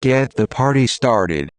Get the party started.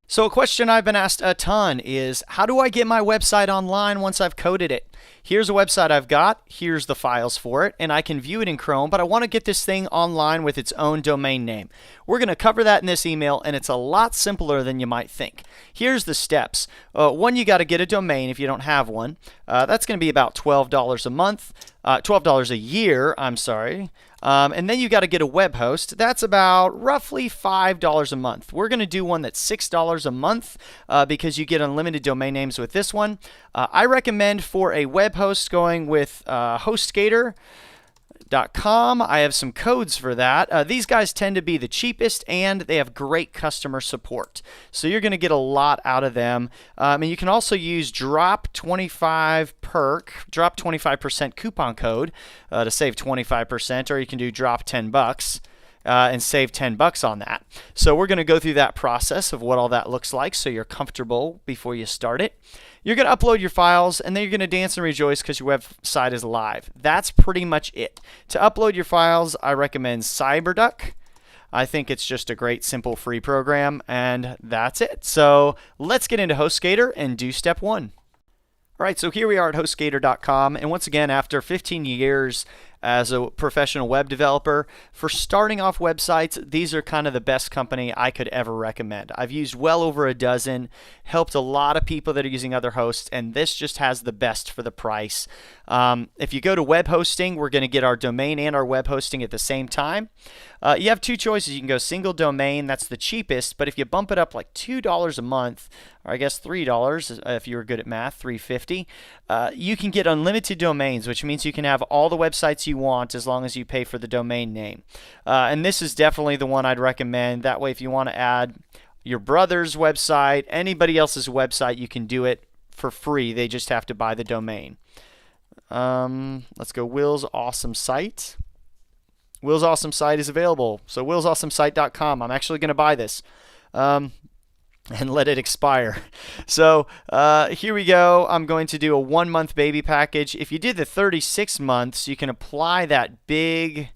So a question I've been asked a ton is, how do I get my website online once I've coded it? Here's a website I've got, here's the files for it, and I can view it in Chrome, but I want to get this thing online with its own domain name. We're going to cover that in this email, and it's a lot simpler than you might think. Here's the steps. One, you got to get a domain if you don't have one. That's going to be about $12 a month, $12 a year, I'm sorry. And then you got to get a web host. That's about roughly $5 a month. We're going to do one that's $6 a month because you get unlimited domain names with this one. I recommend for a web host going with HostGator.com. I have some codes for that. These guys tend to be the cheapest and they have great customer support. So you're going to get a lot out of them. And you can also use drop 25% coupon code to save 25%, or you can do drop 10 bucks. And save 10 bucks on that. So we're going to go through that process of what all that looks like so you're comfortable before you start it. You're going to upload your files, and then you're going to dance and rejoice because your website is live. That's pretty much it. To upload your files, I recommend CyberDuck. I think it's just a great, simple, free program, and that's it. So let's get into HostGator and do step one. All right, so here we are at HostGator.com, and once again, after 15 years as a professional web developer, for starting off websites, these are kind of the best company I could ever recommend. I've used well over a dozen, helped a lot of people that are using other hosts, and this just has the best for the price. If you go to web hosting, we're going to get our domain and our web hosting at the same time. You have two choices. You can go single domain, that's the cheapest, but if you bump it up like $2 a month, or I guess $3 if you were good at math, $3.50, you can get unlimited domains, which means you can have all the websites you want as long as you pay for the domain name. And this is definitely the one I'd recommend. That way, if you want to add your brother's website, anybody else's website, you can do it for free. They just have to buy the domain. Let's go Will's Awesome Site. Will's Awesome Site is available. So willsawesomesite.com. I'm actually going to buy this. And let it expire. So here we go. I'm going to do a 1-month baby package. If you did the 36 months, you can apply that big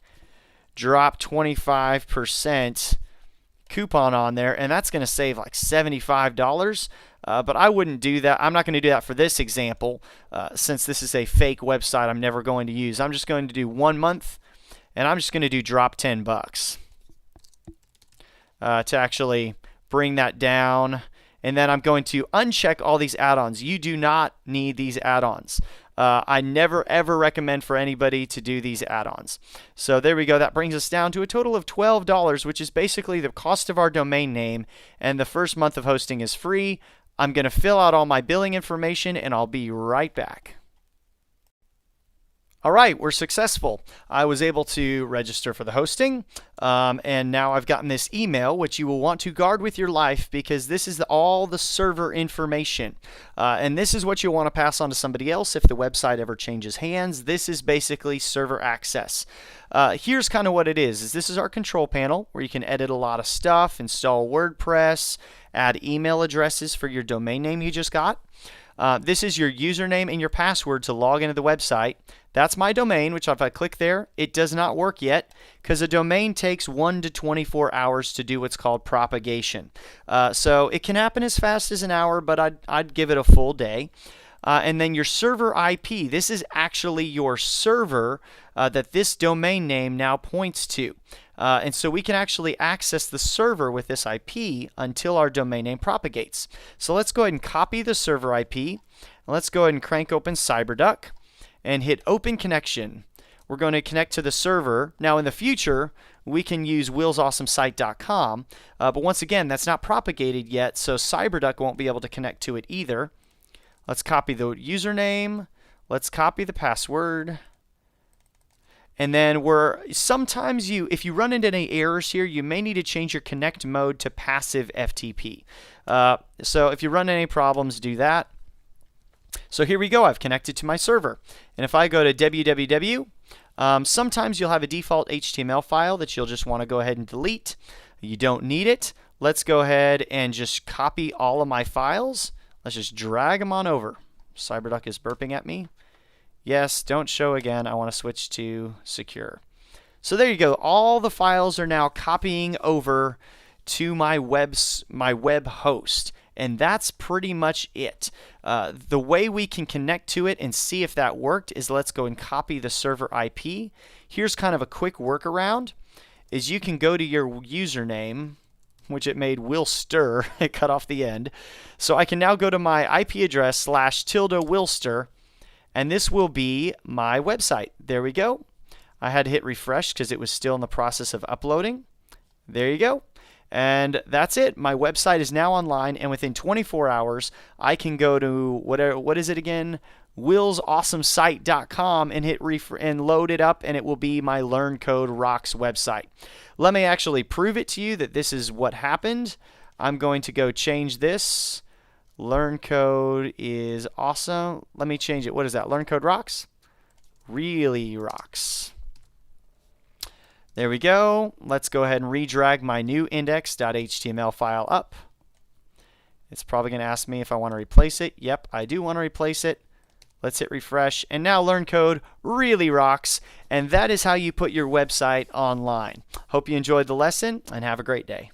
drop 25% coupon on there, and that's going to save like $75. But I wouldn't do that. I'm not going to do that for this example since this is a fake website I'm never going to use. I'm just going to do 1 month, and I'm just going to do drop 10 bucks to actually bring that down. And then I'm going to uncheck all these add-ons. You do not need these add-ons. I never ever recommend for anybody to do these add-ons. So there we go. That brings us down to a total of $12, which is basically the cost of our domain name, and the first month of hosting is free. I'm going to fill out all my billing information, and I'll be right back. All right, we're successful. I was able to register for the hosting, and now I've gotten this email, which you will want to guard with your life because this is all the server information. And this is what you'll want to pass on to somebody else if the website ever changes hands. This is basically server access. Here's kind of what it is this is our control panel where you can edit a lot of stuff, install WordPress, add email addresses for your domain name you just got. This is your username and your password to log into the website. That's my domain, which if I click there, it does not work yet because a domain takes 1 to 24 hours to do what's called propagation. So it can happen as fast as an hour, but I'd give it a full day. And then your server IP, this is actually your server that this domain name now points to. And so we can actually access the server with this IP until our domain name propagates. So let's go ahead and copy the server IP. Let's go ahead and crank open CyberDuck and hit Open Connection. We're going to connect to the server. Now in the future, we can use willsawesomesite.com, but once again, that's not propagated yet, so CyberDuck won't be able to connect to it either. Let's copy the username. Let's copy the password. And then sometimes if you run into any errors here, you may need to change your connect mode to passive FTP. So if you run into any problems, do that. So here we go. I've connected to my server. And if I go to www, sometimes you'll have a default HTML file that you'll just want to go ahead and delete. You don't need it. Let's go ahead and just copy all of my files. Let's just drag them on over. CyberDuck is burping at me. Yes, don't show again. I want to switch to secure. So there you go. All the files are now copying over to my web host. And that's pretty much it. The way we can connect to it and see if that worked is let's go and copy the server IP. Here's kind of a quick workaround, is you can go to your username, which it made Will Stir, it cut off the end. So I can now go to my IP address /Wilster, and this will be my website. There we go. I had to hit refresh because it was still in the process of uploading. There you go. And that's it. My website is now online, and within 24 hours, I can go to what is it again? willsawesomesite.com and hit and load it up, and it will be my Learn Code Rocks website. Let me actually prove it to you that this is what happened. I'm going to go change this. Learn Code is awesome. Let me change it. What is that? Learn Code Rocks? Really rocks. There we go. Let's go ahead and redrag my new index.html file up. It's probably going to ask me if I want to replace it. Yep, I do want to replace it. Let's hit refresh. And now Learn Code really rocks. And that is how you put your website online. Hope you enjoyed the lesson and have a great day.